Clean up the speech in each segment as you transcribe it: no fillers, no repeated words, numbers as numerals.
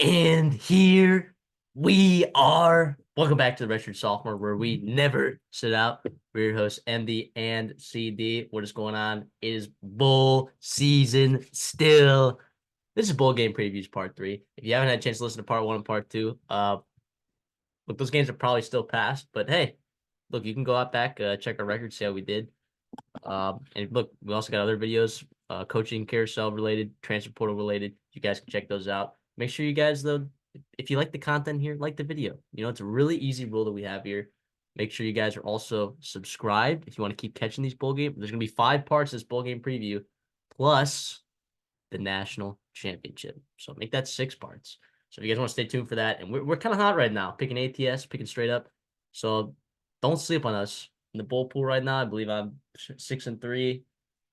And here we are. Welcome back to the Redshirt Sophomore, where we never sit out. We're your hosts, MD and CD. What is going on? It is bowl season still. This is bowl game previews part 3. If you haven't had a chance to listen to part 1 and part 2, look, those games are probably still passed. But hey, look, you can go out back, check our record, see how we did. And look, we also got other videos, coaching carousel related, transfer portal related. You guys can check those out. Make sure you guys, though, if you like the content here, like the video. You know, it's a really easy rule that we have here. Make sure you guys are also subscribed if you want to keep catching these bowl games. There's going to be 5 parts of this bowl game preview, plus the national championship. So make that 6 parts. So if you guys want to stay tuned for that, and we're kind of hot right now, picking ATS, picking straight up. So don't sleep on us. In the bowl pool right now, I believe I'm 6-3,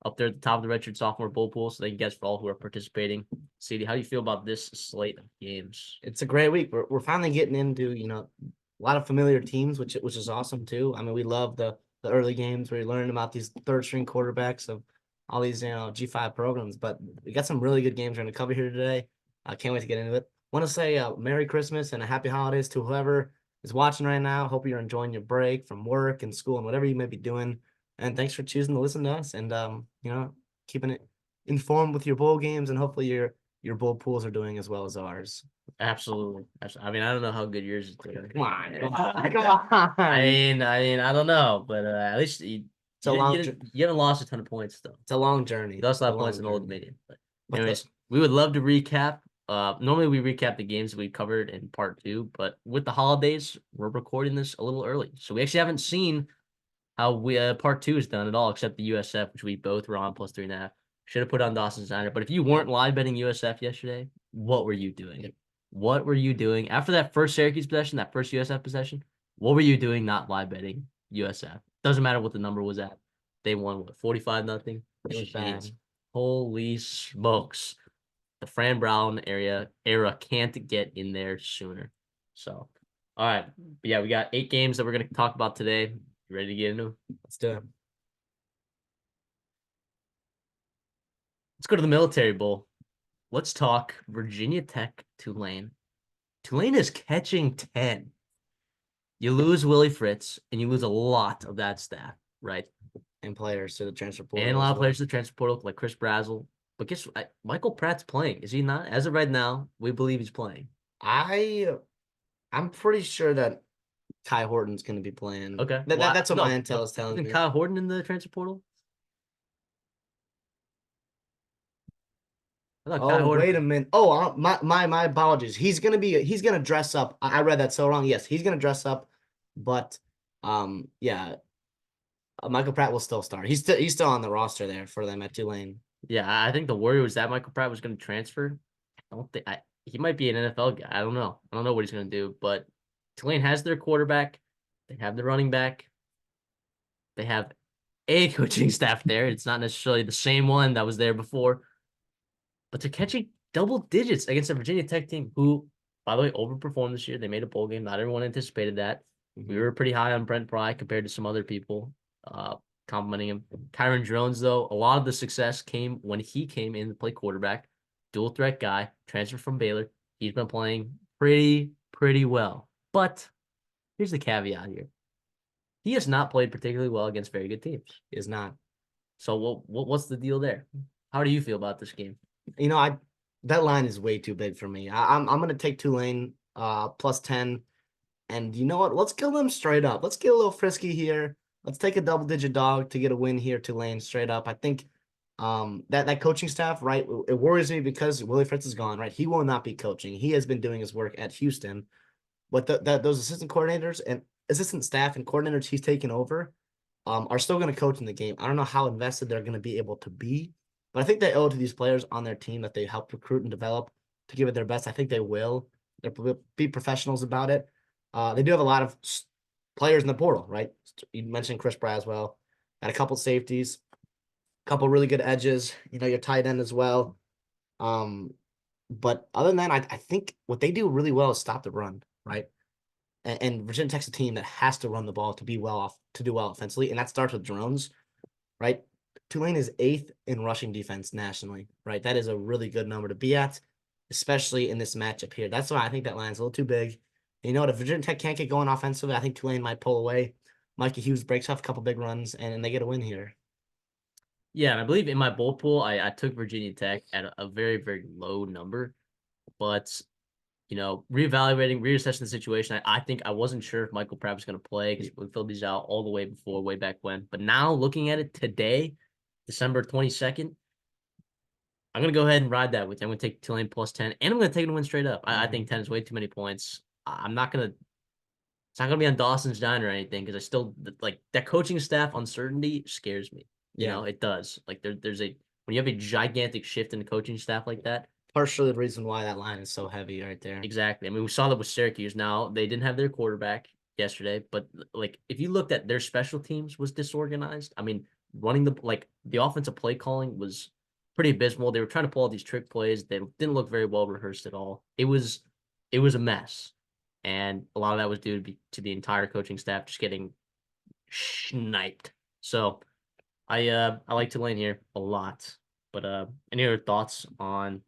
up there at the top of the Redshirt Sophomore bowl pool. So thank you guys for all who are participating. CD, how do you feel about this slate of games? It's a great week. We're finally getting into a lot of familiar teams, which is awesome too. I mean, we love the early games where you learn about these third string quarterbacks of all these G5 programs. But we got some really good games we're going to cover here today. I can't wait to get into it. Want to say Merry Christmas and a Happy Holidays to whoever is watching right now. Hope you're enjoying your break from work and school and whatever you may be doing. And thanks for choosing to listen to us and keeping it informed with your bowl games, and hopefully your bowl pools are doing as well as ours. Absolutely. I mean, I don't know how good yours is doing. Come on. I don't know, but at least you haven't lost a ton of points though. It's a long journey. You also have points in Old Dominion. But anyways, we would love to recap. Normally we recap the games we covered in part 2, but with the holidays, we're recording this a little early, so we actually haven't seen how we part 2 is done at all, except the USF, which we both were on plus 3.5. Should have put on Dawson's Diner, but if you weren't live betting USF yesterday, what were you doing? Yep. What were you doing after that first Syracuse possession, that first USF possession? What were you doing not live betting USF? Doesn't matter what the number was at. They won, what, 45-0? It was bad. Holy smokes. The Fran Brown era can't get in there sooner. So, all right. But yeah, we got 8 games that we're going to talk about today. You ready to get into them? Let's do it. Let's go to the Military Bowl. Let's talk Virginia Tech, Tulane. Tulane is catching 10. You lose Willie Fritz, and you lose a lot of that staff, right? And players to the transfer portal. And a lot of players to the transfer portal, like Chris Brazzell. But guess what? Michael Pratt's playing. Is he not? As of right now, we believe he's playing. I'm pretty sure that Kai Horton's going to be playing. Okay. That's what my intel is telling me. Isn't Kai Horton in the transfer portal? Wait a minute. Oh, my apologies. He's gonna dress up. I read that so wrong. Yes, he's gonna dress up, but yeah, Michael Pratt will still start. He's still on the roster there for them at Tulane. Yeah, I think the worry was that Michael Pratt was going to transfer. I don't think he might be an NFL guy. I don't know. I don't know what he's going to do, but Tulane has their quarterback. They have the running back. They have a coaching staff there. It's not necessarily the same one that was there before, but they're catching double digits against a Virginia Tech team who, by the way, overperformed this year. They made a bowl game. Not everyone anticipated that. We were pretty high on Brent Pry compared to some other people, complimenting him. Kyron Drones, though, a lot of the success came when he came in to play quarterback, dual threat guy, transferred from Baylor. He's been playing pretty well. But here's the caveat here. He has not played particularly well against very good teams. He is not. So what's the deal there? How do you feel about this game? That line is way too big for me. I'm gonna take Tulane plus 10. And you know what? Let's kill them straight up. Let's get a little frisky here. Let's take a double-digit dog to get a win here, Tulane, straight up. I think that coaching staff, right, it worries me because Willie Fritz is gone, right? He will not be coaching. He has been doing his work at Houston. But those assistant coordinators and assistant staff and coordinators he's taken over are still going to coach in the game. I don't know how invested they're going to be able to be, but I think they owe it to these players on their team that they help recruit and develop to give it their best. I think they will. They'll be professionals about it. They do have a lot of players in the portal, right? You mentioned Chris Braswell, got a couple safeties, a couple really good edges, your tight end as well. But other than that, I think what they do really well is stop the run, right? And Virginia Tech's a team that has to run the ball to do well offensively, and that starts with drones, right? Tulane is 8th in rushing defense nationally, right? That is a really good number to be at. especially in this matchup here. That's why I think that line's a little too big. You know what? If Virginia Tech can't get going offensively, I think Tulane might pull away. Mikey Hughes breaks off a couple big runs, and they get a win here. Yeah, and I believe in my bowl pool, I took Virginia Tech at a very, very low number. But, reevaluating, reassessing the situation, I think I wasn't sure if Michael Pratt was going to play because we filled these out all the way before, way back when. But now looking at it today, December 22nd, I'm going to go ahead and ride that with you. I'm going to take Tulane plus 10, and I'm going to take it to win straight up. I think 10 is way too many points. I'm not going to It's not gonna be on Dawson's Diner or anything because I still like that coaching staff uncertainty scares me. It does. Like there's when you have a gigantic shift in the coaching staff like that. Partially the reason why that line is so heavy right there. Exactly. I mean, we saw that with Syracuse. Now they didn't have their quarterback yesterday, but like if you looked at their special teams was disorganized. I mean, running the offensive play calling was pretty abysmal. They were trying to pull all these trick plays. They didn't look very well rehearsed at all. It was a mess. And a lot of that was due to the entire coaching staff just getting sniped. So I like Tulane here a lot. But any other thoughts on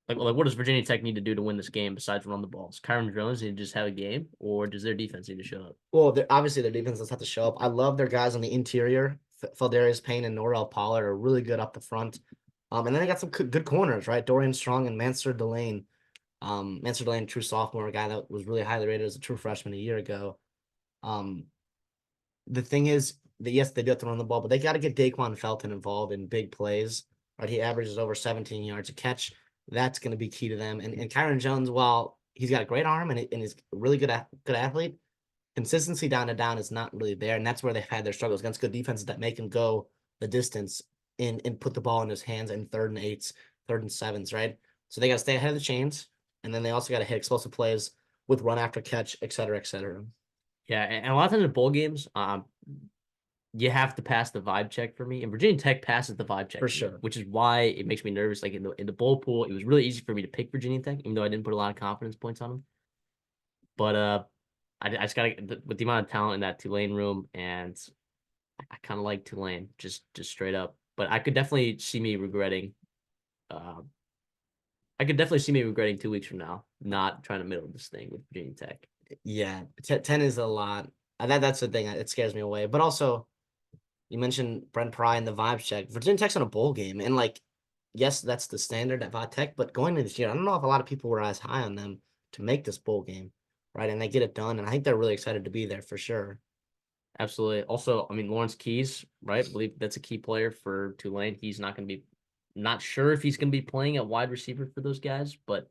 like what does Virginia Tech need to do to win this game besides run the balls? Kyron Jones need to just have a game, or does their defense need to show up? Well, obviously their defense does have to show up. I love their guys on the interior. Feldarius Payne and Norrell Pollard are really good up the front. And then they got some good corners, right? Dorian Strong and Mansur Delane. Mansur Delane, true sophomore, a guy that was really highly rated as a true freshman a year ago. The thing is that yes, they do have to run the ball, but they got to get Daquan Felton involved in big plays. Right, he averages over 17 yards a catch. That's going to be key to them. And Kyron Jones, while he's got a great arm and he's a really good athlete, consistency down to down is not really there, and that's where they've had their struggles against good defenses that make him go the distance and put the ball in his hands in 3rd and 8s, 3rd and 7s, right? So they got to stay ahead of the chains, and then they also got to hit explosive plays with run after catch, et cetera, et cetera. Yeah, and a lot of times in bowl games, you have to pass the vibe check for me, and Virginia Tech passes the vibe check for sure, which is why it makes me nervous. Like in the bowl pool, it was really easy for me to pick Virginia Tech, even though I didn't put a lot of confidence points on them. But I just gotta with the amount of talent in that Tulane room, and I kind of like Tulane just straight up. But I could definitely see me regretting. I could definitely see me regretting 2 weeks from now not trying to middle this thing with Virginia Tech. Yeah, 10 is a lot. That's the thing. It scares me away. But also, you mentioned Brent Pry and the vibes check. Virginia Tech's on a bowl game, and yes, that's the standard at Va Tech. But going into this year, I don't know if a lot of people were as high on them to make this bowl game, right? And they get it done, and I think they're really excited to be there for sure. Absolutely. Also, I mean, Lawrence Keys, right? I believe that's a key player for Tulane. He's not sure if he's going to be playing at wide receiver for those guys, but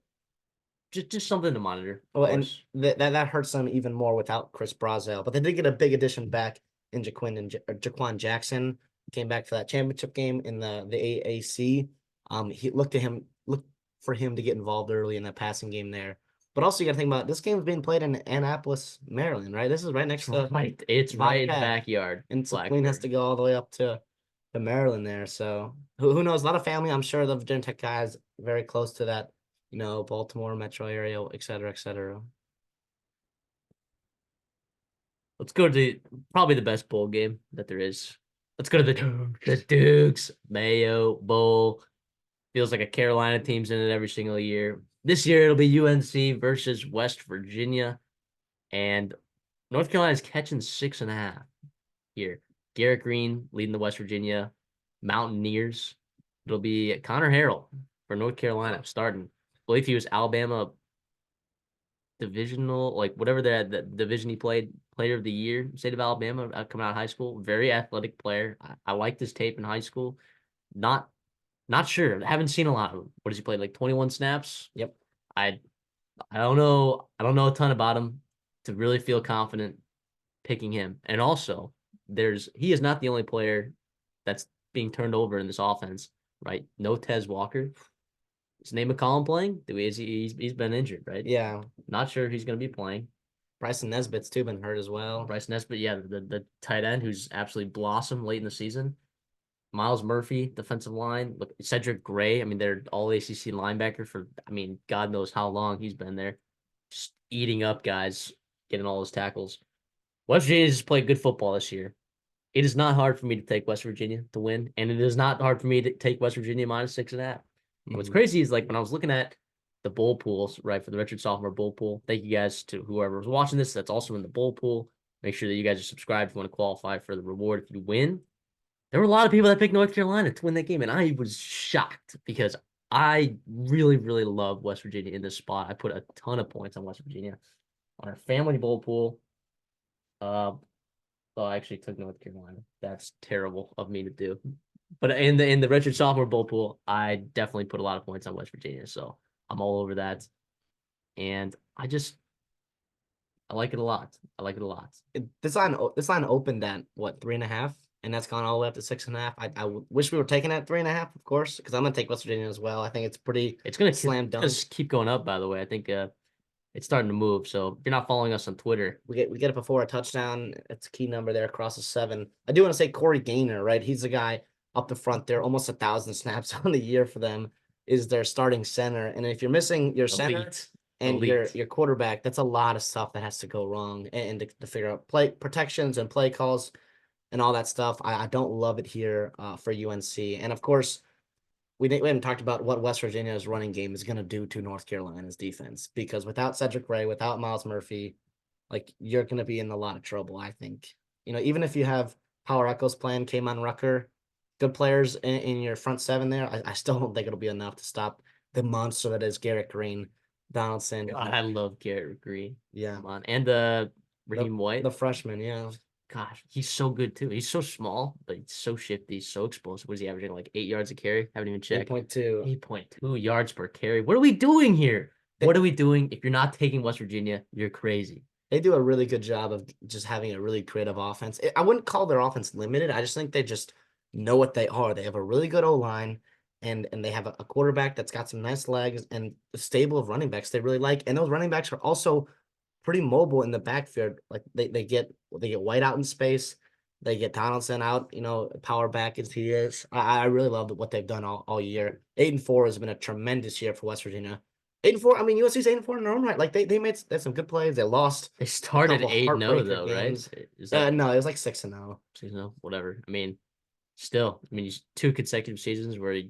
just something to monitor. Well, and that hurts them even more without Chris Brazel. But they did get a big addition back in Jaquan Jackson. Came back for that championship game in the AAC. He looked for him to get involved early in that passing game there. But also, you got to think about this game is being played in Annapolis, Maryland, right? This is right next to it's right in the backyard. And so Queen has to go all the way up to Maryland there. So who knows? A lot of family. I'm sure the Virginia Tech guys very close to that, Baltimore metro area, et cetera, et cetera. Let's go to probably the best bowl game that there is. Let's go to the Dukes Mayo Bowl. Feels like a Carolina team's in it every single year. This year it'll be UNC versus West Virginia, and North Carolina's catching 6.5 here. Garrett Green leading the West Virginia Mountaineers. It'll be Connor Harrell for North Carolina starting. I believe he was Alabama divisional, whatever the division he played, player of the year, state of Alabama, coming out of high school. Very athletic player. I liked his tape in high school. Not sure. I haven't seen a lot of him. What does he play? 21 snaps? Yep. I don't know. I don't know a ton about him to really feel confident picking him. And also, he is not the only player that's being turned over in this offense, right? No Tez Walker. Is Nate McCollum playing? He's been injured, right? Yeah. Not sure if he's going to be playing. Bryson Nesbitt's too been hurt as well. Bryson Nesbitt, yeah, the tight end who's absolutely blossomed late in the season. Miles Murphy, defensive line. Look, Cedric Gray. I mean, they're all ACC linebacker for, God knows how long he's been there. Just eating up guys, getting all his tackles. West Virginia just played good football this year. It is not hard for me to take West Virginia to win, and it is not hard for me to take West Virginia minus 6.5. What's crazy is when I was looking at the bowl pools, right, for the Redshirt Sophomore bowl pool. Thank you guys to whoever was watching this that's also in the bowl pool. Make sure that you guys are subscribed if you want to qualify for the reward if you win. There were a lot of people that picked North Carolina to win that game, and I was shocked because I really, really love West Virginia in this spot. I put a ton of points on West Virginia on our family bowl pool. Oh, I actually took North Carolina. That's terrible of me to do. But in the Redshirt Sophomore bowl pool, I definitely put a lot of points on West Virginia, so I'm all over that. And I like it a lot. I like it a lot. This line opened at what 3.5, and that's gone all the way up to 6.5. Wish we were taking at 3.5, of course, because I'm gonna take West Virginia as well. I think it's pretty It's gonna slam dunk. just keep going up. By the way, I think it's starting to move. So if you're not following us on Twitter, We get it before a touchdown. It's a key number there across the 7. I do want to say Corey Gaynor, right? He's the guy up the front there, almost 1,000 snaps on the year for them. Is their starting center, and if you're missing your center elite, and elite. your quarterback, that's a lot of stuff that has to go wrong, and to figure out play protections and play calls and all that stuff. I don't love it here for UNC, and of course we haven't talked about what West Virginia's running game is going to do to North Carolina's defense, because without Cedric Ray, without Miles Murphy, like you're going to be in a lot of trouble. I think, even if you have Power Echoes playing, Kaimon Rucker, good players in your front 7 there, I still don't think it'll be enough to stop the monster that is Garrett Green, Donaldson. God, I love Garrett Green. Yeah, Come on, and Raheem White. the freshman. Yeah, Gosh, he's so good too. He's so small, but he's so shifty, so explosive. Was he averaging like 8 yards a carry? Haven't even checked. 8.2. 8.2 yards per carry. What are we doing here? What are we doing? If you're not taking West Virginia, you're crazy. They do a really good job of just having a really creative offense. I wouldn't call their offense limited. I just think they just know what they are. They have a really good O-line, and they have a quarterback that's got some nice legs and a stable of running backs they really like. And those running backs are also pretty mobile in the backfield. Like they get White out in space. They get Donaldson out, power back as he is. I really love what they've done all year. 8-4 has been a tremendous year for West Virginia. 8-4. I mean, USC's 8-4 in their own right. Like they made some good plays. They lost. They started Couple 8-0 though, games. right? Is that No, it was like 6-0. 6-0? Whatever. I mean, still, you 2 consecutive seasons where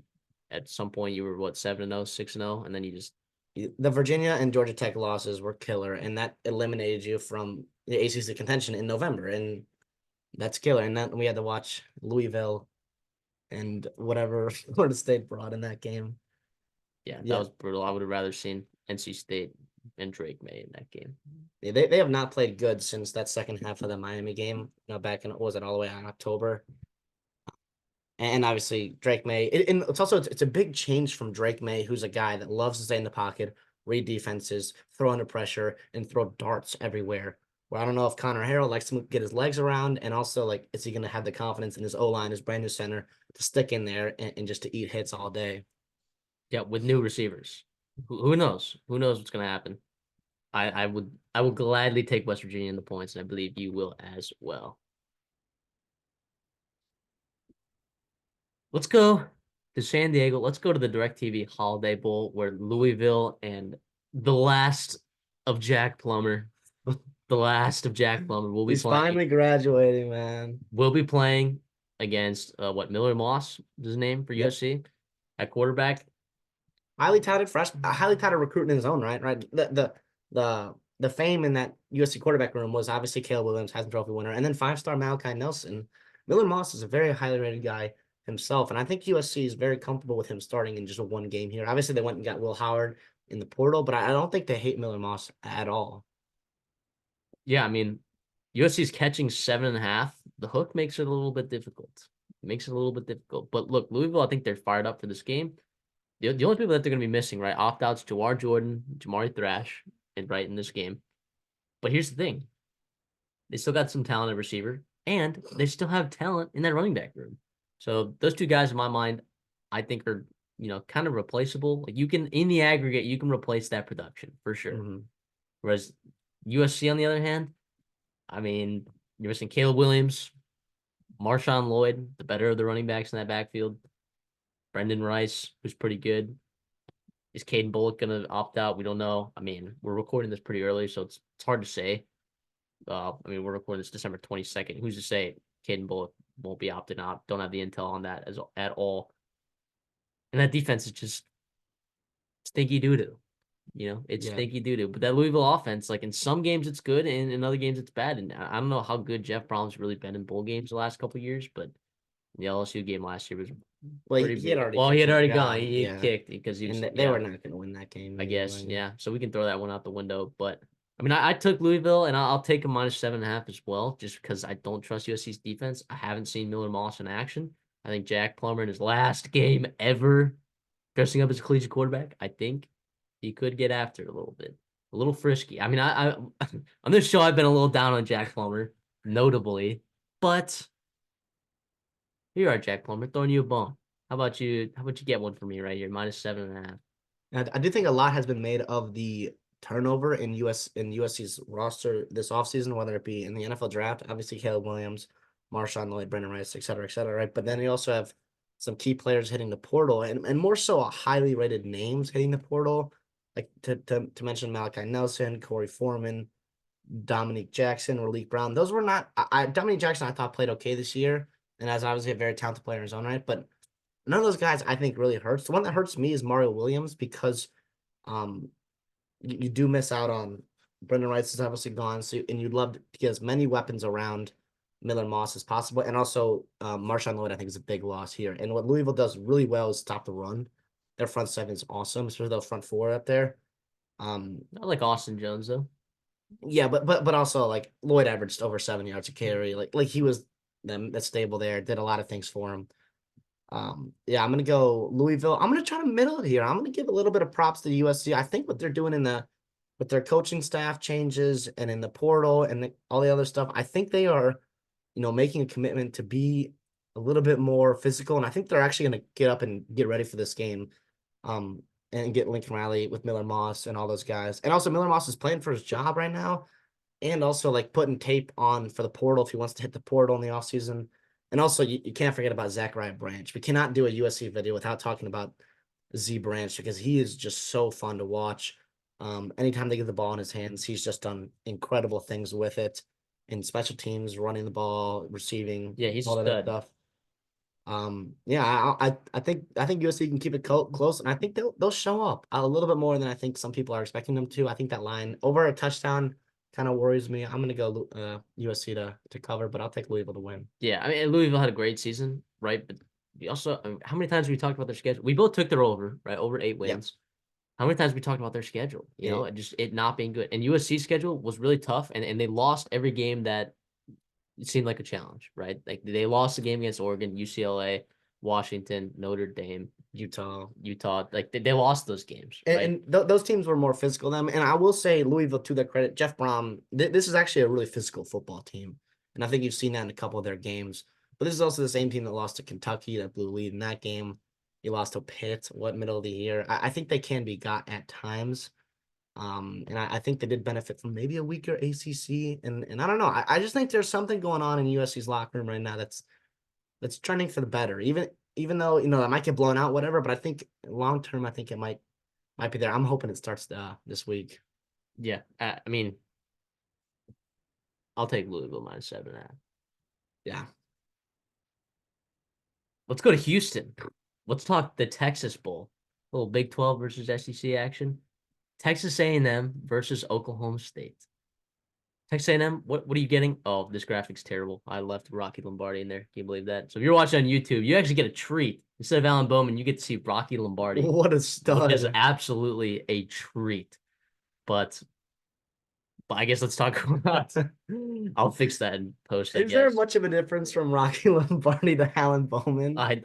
at some point you were what 7-0, 6-0, and then you just The Virginia and Georgia Tech losses were killer, and that eliminated you from the ACC contention in November, and that's killer. And then we had to watch Louisville and whatever Florida State brought in that game. yeah, that was brutal. I would have rather seen NC State and Drake May in that game. Yeah, they have not played good since that second half of the Miami game. Back in, what was it, all the way in October? And obviously Drake May. And it's a big change from Drake May, who's a guy that loves to stay in the pocket, read defenses, throw under pressure, and throw darts everywhere. Where I don't know if Connor Harrell likes to get his legs around, and also like, is he going to have the confidence in his O-line, his brand new center, to stick in there and just to eat hits all day? Yeah, with new receivers. Who knows? Who knows what's going to happen? I would gladly take West Virginia in the points, and I believe you will as well. Let's go to San Diego. Let's go to the DirecTV Holiday Bowl, where Louisville and the last of Jack Plummer, will be He's playing. finally graduating, man. Will be playing against Miller Moss is his name for USC at quarterback. Highly touted recruit in his own right. Right. The fame in that USC quarterback room was obviously Caleb Williams, Heisman Trophy winner, and then 5-star Malachi Nelson. Miller Moss is a very highly rated guy himself, and I think USC is very comfortable with him starting in just a one game here. Obviously, they went and got Will Howard in the portal, but I don't think they hate Miller Moss at all. Yeah, I mean, USC's catching 7.5. The hook makes it a little bit difficult. But look, Louisville, I think they're fired up for this game. The only people that they're going to be missing, right? Opt-outs, Jawar Jordan, Jamari Thrash, and right in this game. But here's the thing. They still got some talent at receiver, and they still have talent in that running back room. So those two guys, in my mind, I think are, kind of replaceable. Like in the aggregate, you can replace that production for sure. Mm-hmm. Whereas USC, on the other hand, I mean, you're missing Caleb Williams, Marshawn Lloyd, the better of the running backs in that backfield. Brendan Rice, who's pretty good. Is Caden Bullock going to opt out? We don't know. I mean, we're recording this pretty early, so it's hard to say. We're recording this December 22nd. Who's to say Caden Bullock won't be opting out? Don't have the intel on that at all. And that defense is just stinky doo-doo. It's Yeah. stinky doo doo. But that Louisville offense, like in some games it's good, and in other games it's bad. And I don't know how good Jeff Brom's really been in bowl games the last couple of years, but the LSU game last year was Well, pretty he had big. already Well, he kicked had the already gone. job. He Yeah. kicked because he was, And they yeah, were not going to win that game I guess, anyway. yeah. So we can throw that one out the window. But I mean, I took Louisville, and I'll take a -7.5 as well, just because I don't trust USC's defense. I haven't seen Miller Moss in action. I think Jack Plummer in his last game ever dressing up as a collegiate quarterback, I think he could get after it a little bit, a little frisky. I mean, I on this show I've been a little down on Jack Plummer, notably, but here you are, Jack Plummer, throwing you a bone. How about you? How about you get one for me right here, -7.5? And I do think a lot has been made of the turnover in USC's roster this offseason, whether it be in the NFL draft, obviously Caleb Williams, Marshawn Lloyd, Brendan Rice, et cetera, right? But then you also have some key players hitting the portal and more so highly rated names hitting the portal. Like to mention Malachi Nelson, Corey Foreman, Dominique Jackson, Raleek Brown. Those were not Dominique Jackson I thought played okay this year, and as obviously a very talented player in his own right, but none of those guys I think really hurts. The one that hurts me is Mario Williams because um you do miss out on Brendan Rice is obviously gone, so and you'd love to get as many weapons around Miller Moss as possible, and also Marshawn Lloyd I think is a big loss here. And what Louisville does really well is stop the run. Their front seven is awesome, especially those front four up there. I like Austin Jones though. Yeah, but also like Lloyd averaged over 7 yards a carry. Like he was that stable there, did a lot of things for him. Yeah, I'm gonna go Louisville. I'm gonna try to middle it here. I'm gonna give a little bit of props to USC. I think what they're doing with their coaching staff changes and in the portal and all the other stuff, I think they are, making a commitment to be a little bit more physical. And I think they're actually gonna get up and get ready for this game. Um, and get Lincoln Riley with Miller Moss and all those guys. And also Miller Moss is playing for his job right now. And also like putting tape on for the portal if he wants to hit the portal in the offseason. And also you can't forget about Zachariah Branch. We cannot do a USC video without talking about Z Branch because he is just so fun to watch. Anytime they get the ball in his hands, he's just done incredible things with it in special teams, running the ball, receiving, Yeah, he's a all that stud. stuff. Yeah, I think USC can keep it close, and I think they'll show up a little bit more than I think some people are expecting them to. I think that line over a touchdown kind of worries me. I'm gonna go USC to cover, but I'll take Louisville to win. Yeah, I mean, Louisville had a great season, right? But we also, how many times we talked about their schedule? We both took their over, right? Over 8 wins. How many times we talked about their schedule? And just it not being good. And USC's schedule was really tough, and they lost every game that it seemed like a challenge, right? Like they lost the game against Oregon, UCLA, Washington, Notre Dame, Utah. Like they lost those games, right? And those teams were more physical than them. And I will say Louisville, to their credit, Jeff Brom, this is actually a really physical football team. And I think you've seen that in a couple of their games. But this is also the same team that lost to Kentucky, that blew lead in that game. You lost to Pitt, middle of the year. I think they can be got at times. And I think they did benefit from maybe a weaker ACC. And I don't know. I just think there's something going on in USC's locker room right now that's trending for the better. Even though, that might get blown out, whatever. But I think long term, I think it might be there. I'm hoping it starts this week. Yeah, I mean, I'll take Louisville -7.5. Yeah. Let's go to Houston. Let's talk the Texas Bowl. A little Big 12 versus SEC action. Texas A&M versus Oklahoma State. Texas A&M, what are you getting? Oh, this graphic's terrible. I left Rocky Lombardi in there. Can you believe that? So if you're watching on YouTube, you actually get a treat. Instead of Alan Bowman, you get to see Rocky Lombardi, What a which is stud. absolutely a treat. But I guess let's talk about. I'll fix that in post. I Is there guess. much of a difference from Rocky Lombardi to Alan Bowman? I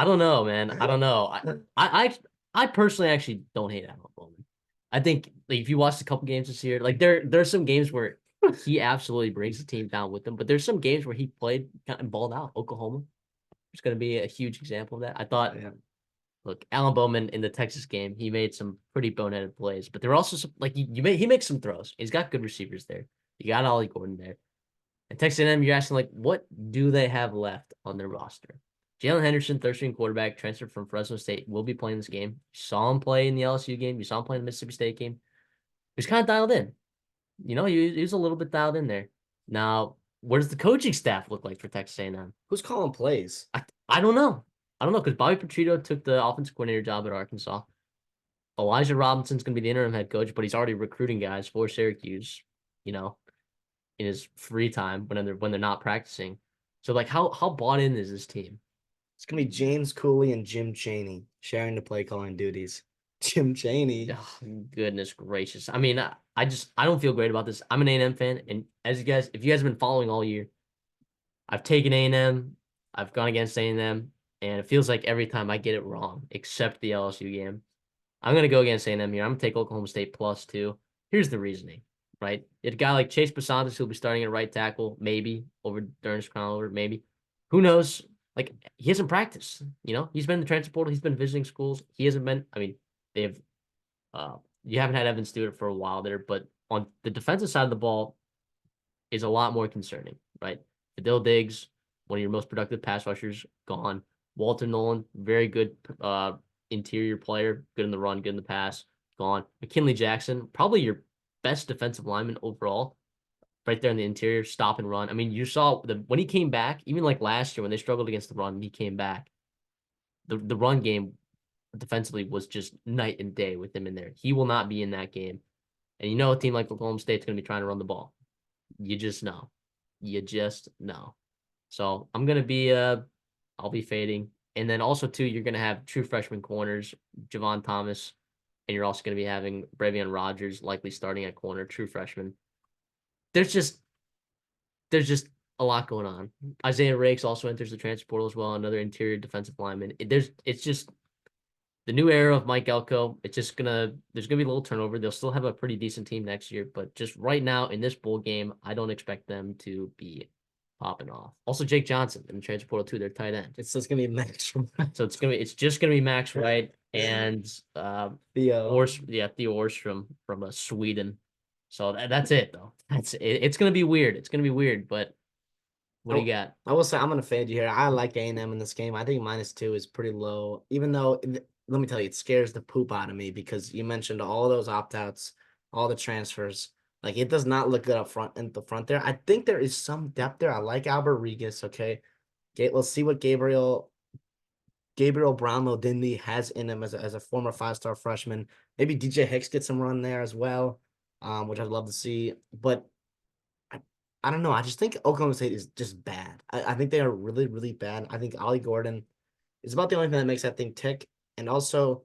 don't know, man. I don't know. I personally actually don't hate Alan Bowman. I think like, if you watched a couple games this year, like there's some games where he absolutely brings the team down with him, but there's some games where he played kind of balled out. Oklahoma is going to be a huge example of that. I thought, look, Alan Bowman in the Texas game, he made some pretty boneheaded plays, but there were also some like he makes some throws. He's got good receivers there. You got Ollie Gordon there. And Texas A&M, you're asking like, what do they have left on their roster? Jalen Henderson, third-string quarterback, transferred from Fresno State, will be playing this game. You saw him play in the LSU game. You saw him play in the Mississippi State game. He was kind of dialed in. He was a little bit dialed in there. Now, what does the coaching staff look like for Texas A&M? Who's calling plays? I don't know. I don't know because Bobby Petrino took the offensive coordinator job at Arkansas. Elijah Robinson's going to be the interim head coach, but he's already recruiting guys for Syracuse, you know, in his free time when they're not practicing. So like how bought in is this team? It's gonna be James Cooley and Jim Chaney sharing the play calling duties. Jim Chaney. Oh, goodness gracious. I mean, I don't feel great about this. I'm an A&M fan, and if you guys have been following all year, I've taken A&M, I've gone against A&M, and it feels like every time I get it wrong, except the LSU game. I'm gonna go against A&M here. I'm gonna take Oklahoma State +2. Here's the reasoning, right? You had a guy like Chase Basantis who'll be starting at right tackle, maybe over Dernis Crowder, maybe. Who knows? Like he hasn't practiced. He's been in the transfer portal. He's been visiting schools. He hasn't been. I mean, they've. You haven't had Evan Stewart for a while there, but on the defensive side of the ball is a lot more concerning, right? Fadil Diggs, one of your most productive pass rushers, gone. Walter Nolan, very good interior player, good in the run, good in the pass, gone. McKinley Jackson, probably your best defensive lineman overall, right there in the interior, stop and run. I mean, you saw when he came back, even like last year when they struggled against the run, he came back. The run game defensively was just night and day with him in there. He will not be in that game. And a team like Oklahoma State's going to be trying to run the ball. You just know. You just know. So I'm going to be I'll be fading. And then also too, you're going to have true freshman corners, Javon Thomas, and you're also going to be having Bravion Rogers likely starting at corner, true freshman. There's just a lot going on. Isaiah Rakes also enters the transfer portal as well, another interior defensive lineman. It's just the new era of Mike Elko. There's gonna be a little turnover. They'll still have a pretty decent team next year, but just right now in this bowl game, I don't expect them to be popping off. Also, Jake Johnson in the transfer portal too. Their tight end. It's just gonna be Max from So it's just gonna be Max Wright and Theo. Theo Orstrom from Sweden. So that's it though. That's it. It's gonna be weird. It's gonna be weird, but what do you got? I will say I'm gonna fade you here. I like A&M in this game. I think -2 is pretty low, even though let me tell you, it scares the poop out of me because you mentioned all those opt-outs, all the transfers. Like it does not look good up front in the front there. I think there is some depth there. I like Albert Regis. Okay, let's see what Gabriel Brownlow Dindy has in him as a former 5-star freshman. Maybe DJ Hicks gets some run there as well, which I'd love to see. But I don't know. I just think Oklahoma State is just bad. I think they are really, really bad. I think Ollie Gordon is about the only thing that makes that thing tick. And also,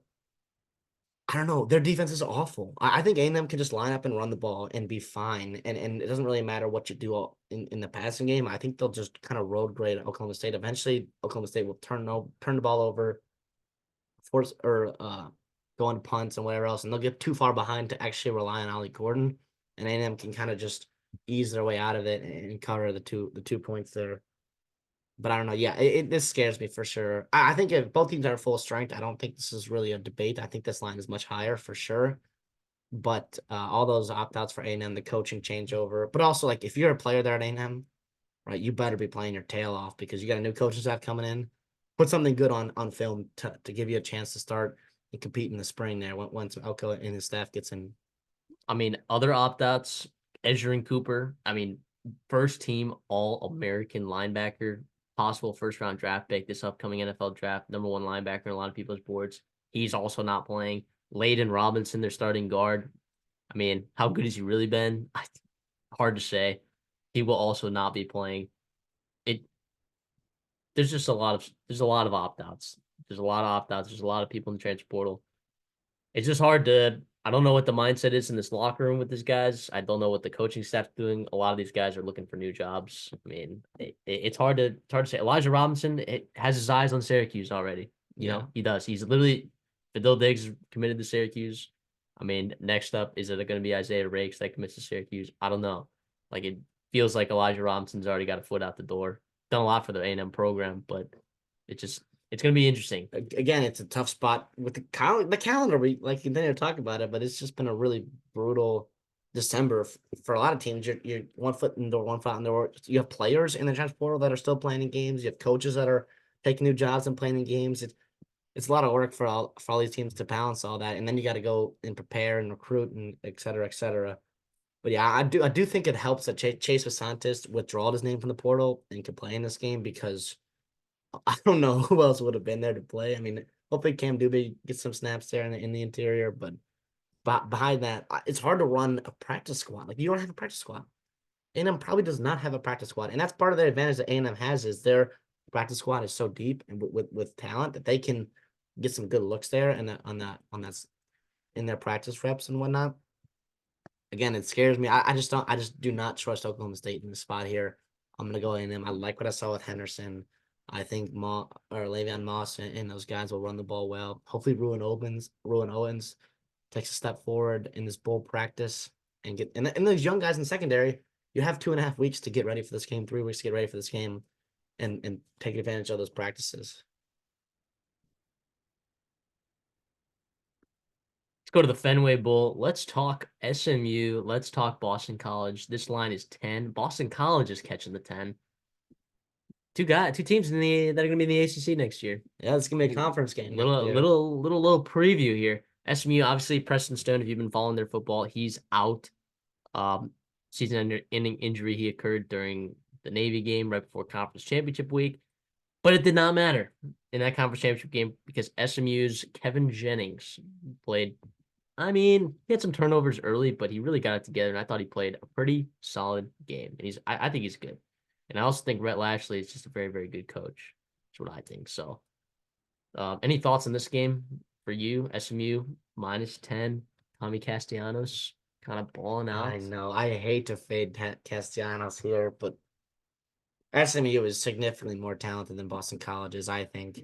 I don't know. Their defense is awful. I think A&M can just line up and run the ball and be fine. And it doesn't really matter what you do in the passing game. I think they'll just kind of road grade Oklahoma State. Eventually, Oklahoma State will turn the ball over, force or go on punts and whatever else, and they'll get too far behind to actually rely on Ollie Gordon. And A&M can kind of just ease their way out of it and cover the 2 points there. But I don't know. Yeah, this scares me for sure. I think if both teams are full strength, I don't think this is really a debate. I think this line is much higher for sure. But all those opt-outs for A&M, the coaching changeover, but also like if you're a player there at A&M, right, you better be playing your tail off because you got a new coaching staff coming in. Put something good on film to give you a chance to start and compete in the spring there once Elko and his staff gets in. I mean, other opt-outs, Ezrin Cooper. I mean, first team All-American linebacker, possible first-round draft pick this upcoming NFL draft, #1 linebacker in a lot of people's boards. He's also not playing. Layden Robinson, their starting guard. I mean, how good has he really been? Hard to say. He will also not be playing. There's just a lot of opt-outs. There's a lot of opt-outs. There's a lot of people in the transfer portal. It's just hard to. I don't know what the mindset is in this locker room with these guys. I don't know what the coaching staff's doing. A lot of these guys are looking for new jobs. I mean, it's hard to say. Elijah Robinson has his eyes on Syracuse already. You know, he does. He's literally Fadil Diggs committed to Syracuse. I mean, next up, is it going to be Isaiah Rakes that commits to Syracuse? I don't know. Like it feels like Elijah Robinson's already got a foot out the door. Done a lot for the A&M program, but it's going to be interesting. Again, it's a tough spot with the calendar. We like continue to talk about it, but it's just been a really brutal December for a lot of teams. You're 1 foot in the door, 1 foot in the door. You have players in the transfer portal that are still playing in games. You have coaches that are taking new jobs and playing in games. It's a lot of work for all these teams to balance all that, and then you got to go and prepare and recruit and et cetera, et cetera. But yeah, I do think it helps that Chase Basantis withdrawed his name from the portal and could play in this game because I don't know who else would have been there to play. I mean, Hopefully Cam Dubé gets some snaps there in the interior, but behind that, it's hard to run a practice squad. Like, you don't have a practice squad. A&M probably does not have a practice squad, and that's part of the advantage that A&M has is their practice squad is so deep and with talent that they can get some good looks there and on that in their practice reps and whatnot. Again, it scares me. I just do not trust Oklahoma State in the spot here. I'm gonna go A&M. I like what I saw with Henderson. I think Le'Veon Moss and those guys will run the ball well. Hopefully, Ruin Owens takes a step forward in this bowl practice and those young guys in the secondary. You have 2.5 weeks to get ready for this game, 3 weeks to get ready for this game, and take advantage of those practices. Let's go to the Fenway Bowl. Let's talk SMU. Let's talk Boston College. This line is 10. Boston College is catching the 10. Two teams that are gonna be in the ACC next year. Yeah, it's gonna be a conference game. Little preview here. SMU, obviously, Preston Stone. If you've been following their football, he's out. Season-ending injury he occurred during the Navy game right before conference championship week, but it did not matter in that conference championship game because SMU's Kevin Jennings played. I mean, he had some turnovers early, but he really got it together, and I thought he played a pretty solid game. And I think he's good. And I also think Rhett Lashley is just a very, very good coach. That's what I think. So, any thoughts on this game for you? SMU -10, Tommy Castellanos kind of balling out. I know. I hate to fade Castellanos here, but SMU is significantly more talented than Boston College is, I think.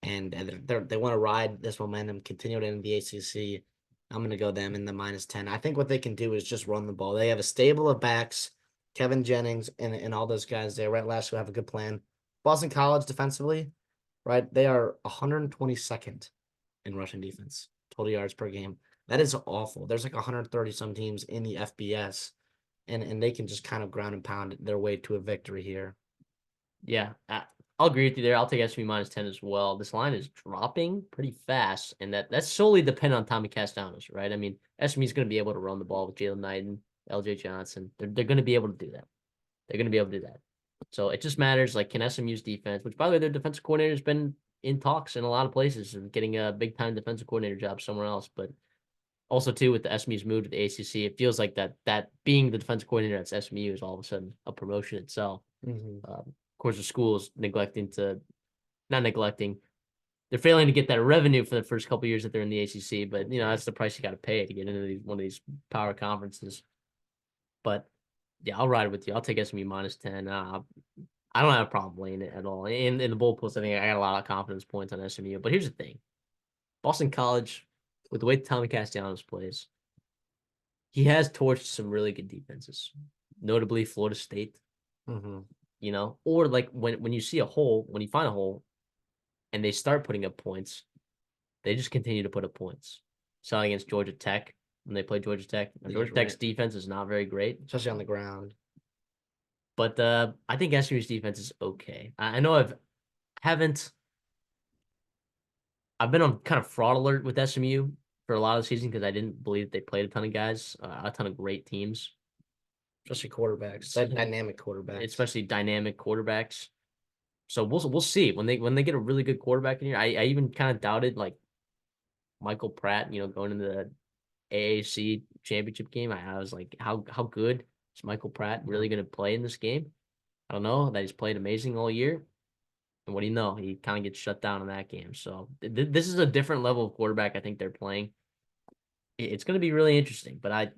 And they want to ride this momentum, continue it in the ACC. I'm going to go them in the -10. I think what they can do is just run the ball. They have a stable of backs, Kevin Jennings and all those guys there. Rhett Lashley have a good plan. Boston College defensively, right? They are 122nd in rushing defense, total yards per game. That is awful. There's like 130 some teams in the FBS, and they can just kind of ground and pound their way to a victory here. Yeah, I'll agree with you there. I'll take SMU -10 as well. This line is dropping pretty fast, and that's solely dependent on Tommy Castellanos, right? I mean, SMU is going to be able to run the ball with Jalen Knight and LJ Johnson. They're going to be able to do that. They're going to be able to do that. So it just matters, like, can SMU's defense, which, by the way, their defensive coordinator has been in talks in a lot of places and getting a big-time defensive coordinator job somewhere else. But also, too, with the SMU's move to the ACC, it feels like that being the defensive coordinator at SMU is all of a sudden a promotion itself. Of course, the school's not neglecting. They're failing to get that revenue for the first couple of years that they're in the ACC, but that's the price you got to pay to get into one of these power conferences. But yeah, I'll ride with you. I'll take SMU -10. I don't have a problem laying it at all. In the bowl post, I think I got a lot of confidence points on SMU. But here's the thing: Boston College, with the way Tommy Castellanos plays, he has torched some really good defenses, notably Florida State. Or like when you see a hole, when you find a hole, and they start putting up points, they just continue to put up points. So against Georgia Tech, when they play Georgia Tech, Georgia Tech's defense is not very great, especially on the ground. But I think SMU's defense is okay. I know I've been on kind of fraud alert with SMU for a lot of the season because I didn't believe they played a ton of guys, a ton of great teams. Especially quarterbacks, dynamic quarterbacks. Especially dynamic quarterbacks. So we'll see when they get a really good quarterback in here. I even kind of doubted like Michael Pratt, going into the AAC championship game. I was like, how good is Michael Pratt really going to play in this game? I don't know. That he's played amazing all year. And what do you know? He kind of gets shut down in that game. So this is a different level of quarterback I think they're playing. It's going to be really interesting, but I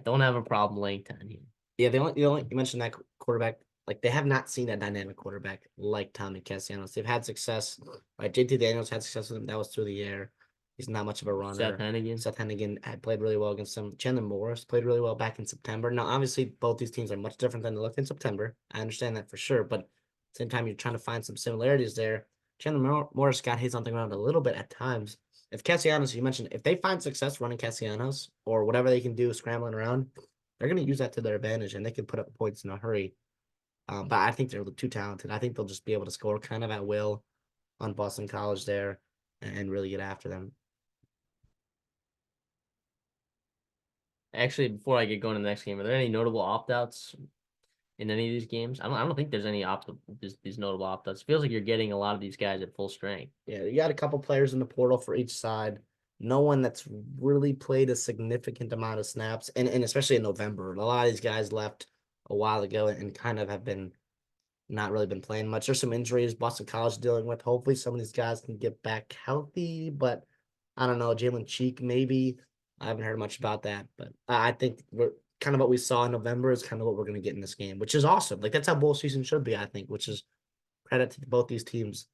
don't have a problem laying 10 here. Yeah, you mentioned that quarterback. Like, they have not seen a dynamic quarterback like Tommy Castellanos. They've had success. Right, JT Daniels had success with him. That was through the air. He's not much of a runner. Seth Hennigan had played really well against him. Chandler Morris played really well back in September. Now, obviously, both these teams are much different than they looked in September. I understand that for sure. But at the same time, you're trying to find some similarities there. Chandler Morris got his on the ground a little bit at times. If Castellanos, you mentioned, if they find success running Castellanos or whatever they can do scrambling around, they're going to use that to their advantage, and they can put up points in a hurry. But I think they're too talented. I think they'll just be able to score kind of at will on Boston College there and really get after them. Actually, before I get going to the next game, are there any notable opt-outs? in any of these games. I don't think there's any these notable opt-outs. It feels like you're getting a lot of these guys at full strength. Yeah, you got a couple players in the portal for each side. No one that's really played a significant amount of snaps, and especially in November. A lot of these guys left a while ago and kind of have been not really been playing much. There's some injuries Boston College is dealing with. Hopefully some of these guys can get back healthy, but I don't know. Jalen Cheek, maybe. I haven't heard much about that, but I think we're kind of what we saw in November is kind of what we're going to get in this game, which is awesome. Like that's how bowl season should be, I think, which is credit to both these teams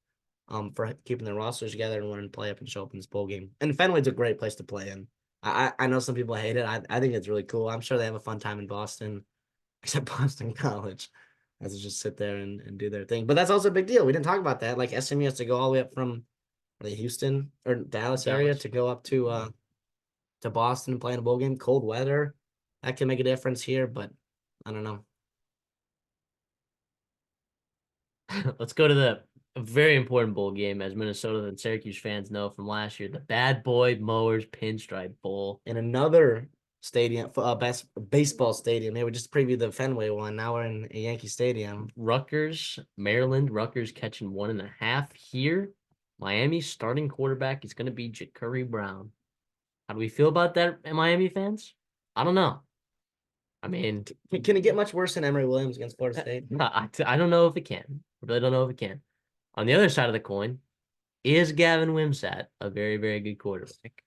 for keeping their rosters together and wanting to play up and show up in this bowl game. And Fenway's a great place to play in. I know some people hate it. I think it's really cool. I'm sure they have a fun time in Boston, except Boston College, as to just sit there and do their thing. But that's also a big deal. We didn't talk about that. Like SMU has to go all the way up from the Houston or Dallas area to go up to Boston and play in a bowl game. Cold weather, that can make a difference here, but I don't know. Let's go to the very important bowl game, as Minnesota and Syracuse fans know from last year, the Bad Boy Mowers Pinstripe Bowl. In another stadium, baseball stadium. Maybe just preview the Fenway one. Now we're in a Yankee Stadium. Rutgers, Maryland. Rutgers catching 1.5 here. Miami starting quarterback is going to be Ja'Curry Brown. How do we feel about that, Miami fans? I don't know. I mean, can it get much worse than Emory Williams against Florida State? I don't know if it can. I really don't know if it can. On the other side of the coin, is Gavin Wimsatt a very, very good quarterback?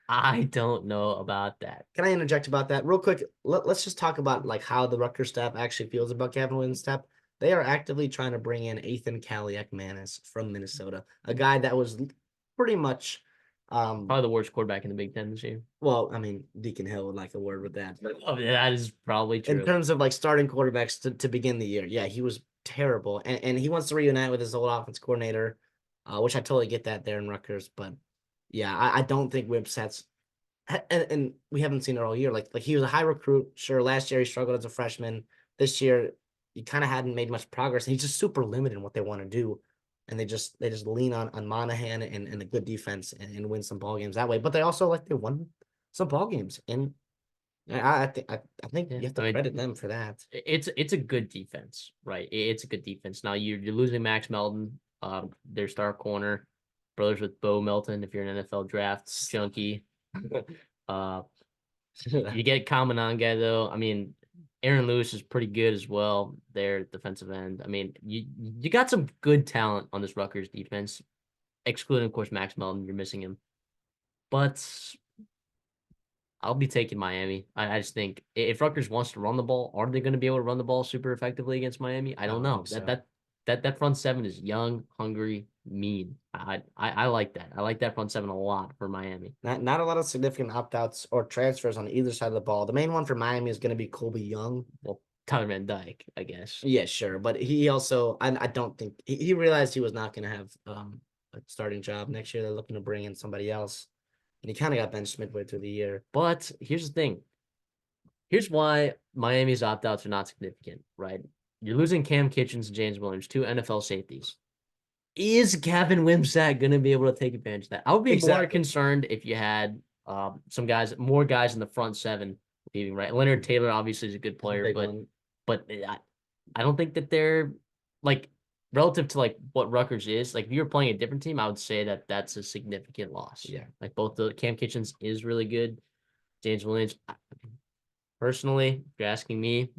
I don't know about that. Can I interject about that real quick? Let's just talk about like how the Rutgers staff actually feels about Gavin Wimsatt. They are actively trying to bring in Ethan Kaliak-Manis from Minnesota, a guy that was pretty much probably the worst quarterback in the Big Ten this year. Well, I mean, Deacon Hill would like a word with that. But that is probably true. In terms of like starting quarterbacks to begin the year, yeah, he was terrible. And he wants to reunite with his old offense coordinator, which I totally get that there in Rutgers. But yeah, I don't think Wimsatt's and we haven't seen it all year. Like he was a high recruit. Sure, last year he struggled as a freshman. This year he kind of hadn't made much progress. And he's just super limited in what they want to do. And they just lean on Monahan and a good defense and win some ball games that way. But they also they won some ball games, and I think you have to credit them for that. It's a good defense, right? It's a good defense. Now you're losing Max Melton, their star corner, brothers with Bo Melton. If you're an NFL draft junkie, you get Kamananga though. I mean, Aaron Lewis is pretty good as well. Their defensive end. I mean, you got some good talent on this Rutgers defense, excluding of course Max Melton. You're missing him, but I'll be taking Miami. I just think if Rutgers wants to run the ball, are they going to be able to run the ball super effectively against Miami? I don't know. That front seven is young, hungry, mean. I like that. I like that front seven a lot for Miami. Not a lot of significant opt-outs or transfers on either side of the ball. The main one for Miami is going to be Colby Young. Well, Tyler Van Dyke, I guess. Yeah, sure. But he also, I don't think, he realized he was not going to have a starting job next year. They're looking to bring in somebody else. And he kind of got benched midway through the year. But here's the thing. Here's why Miami's opt-outs are not significant, right? You're losing Cam Kitchens and James Williams, 2 NFL safeties. Is Gavin Wimsatt going to be able to take advantage of that? I would be more concerned if you had more guys in the front seven leaving, right? Leonard Taylor obviously is a good player, but I don't think that they're relative to what Rutgers is. Like if you're playing a different team, I would say that that's a significant loss. Yeah. Like both the Cam Kitchens is really good. James Williams, personally, if you're asking me,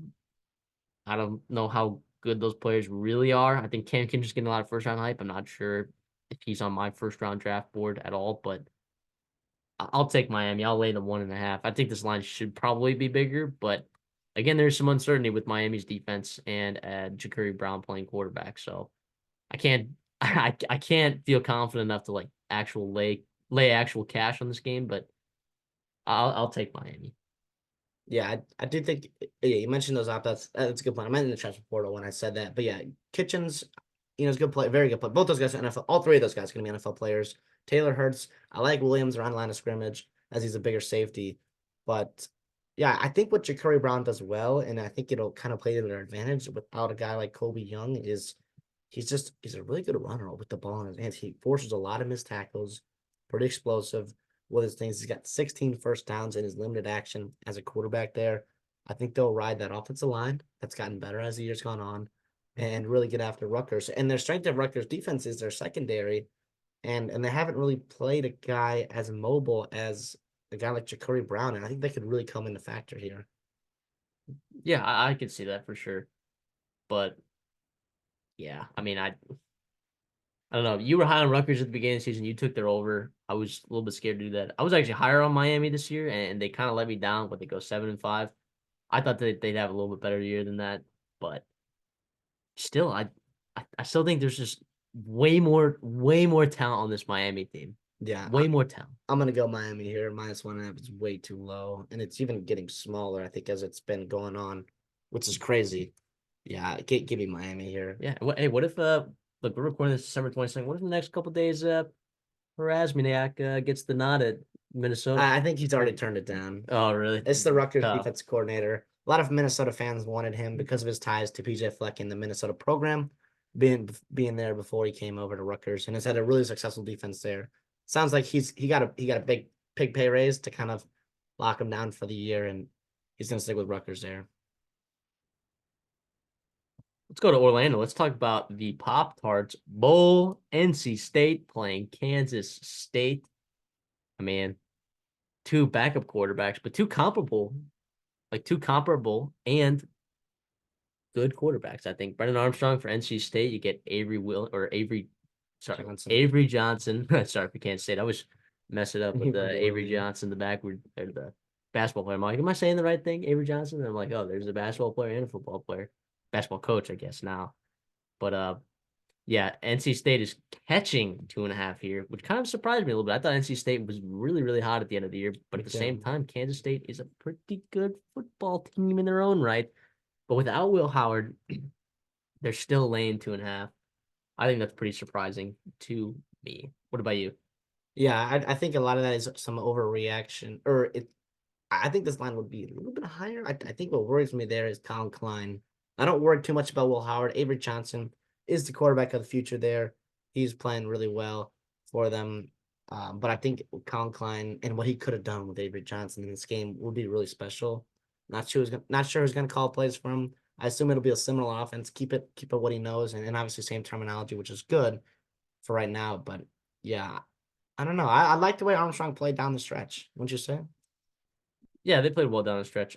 I don't know how good those players really are. I think Cam Kitchen's getting a lot of first round hype. I'm not sure if he's on my first round draft board at all, but I'll take Miami. I'll lay the 1.5. I think this line should probably be bigger, but again, there's some uncertainty with Miami's defense and Ja'Curry Brown playing quarterback. So I can't feel confident enough to actual lay actual cash on this game, but I'll take Miami. Yeah, I do think. Yeah, you mentioned those opt-outs. That's a good point. I meant in the transfer portal when I said that, but yeah, Kitchens, is a good play, very good play. Both those guys are NFL. All 3 of those guys are going to be NFL players. Taylor Hurts. I like Williams around the line of scrimmage as he's a bigger safety, but yeah, I think what Ja'Curry Brown does well, and I think it'll kind of play to their advantage without a guy like Colby Young, is he's a really good runner with the ball in his hands. He forces a lot of missed tackles, pretty explosive with his things. He's got 16 first downs in his limited action as a quarterback there. I think they'll ride that offensive line that's gotten better as the year's gone on and really get after Rutgers. And their strength of Rutgers defense is their secondary. And they haven't really played a guy as mobile as a guy like Ja'Cory Brown. And I think they could really come into factor here. Yeah, I could see that for sure. But yeah, I mean, I don't know. You were high on Rutgers at the beginning of the season. You took their over. I was a little bit scared to do that. I was actually higher on Miami this year, and they kind of let me down. But they go 7-5. I thought that they'd have a little bit better year than that, but still, I still think there's just way more talent on this Miami team. Yeah, Way more talent. I'm gonna go Miami here. -1.5 is way too low, and it's even getting smaller. I think as it's been going on, which is crazy. Yeah, give me Miami here. Yeah. Hey, what if look, we're recording this December 22nd. What if in the next couple of days Razminiak gets the nod at Minnesota? I think he's already turned it down. Oh, really? It's the Rutgers Oh. defensive coordinator. A lot of Minnesota fans wanted him because of his ties to PJ Fleck in the Minnesota program, being there before he came over to Rutgers, and has had a really successful defense there. Sounds like he got a big pay raise to kind of lock him down for the year, and he's gonna stick with Rutgers there. Let's go to Orlando. Let's talk about the Pop-Tarts Bowl. NC State playing Kansas State. I mean, two backup quarterbacks, but two comparable and good quarterbacks. I think Brennan Armstrong for NC State. You get Avery Johnson. Sorry for Kansas State. I was messing up with the Avery Johnson, the backward or the basketball player. I'm like, am I saying the right thing? Avery Johnson? And I'm like, oh, there's a basketball player and a football player. Basketball coach, I guess now. But yeah, NC State is catching 2.5 here, which kind of surprised me a little bit. I thought NC State was really, really hot at the end of the year, but at the same time, Kansas State is a pretty good football team in their own right. But without Will Howard, they're still laying 2.5. I think that's pretty surprising to me. What about you? Yeah, I think a lot of that is some overreaction, or it. I think this line would be a little bit higher. I think what worries me there is Colin Klein. I don't worry too much about Will Howard. Avery Johnson is the quarterback of the future there. He's playing really well for them. But I think Colin Klein and what he could have done with Avery Johnson in this game would be really special. Not sure who's gonna call plays for him. I assume it'll be a similar offense. Keep it what he knows, and obviously same terminology, which is good for right now. But yeah, I don't know. I like the way Armstrong played down the stretch. Wouldn't you say? Yeah, they played well down the stretch.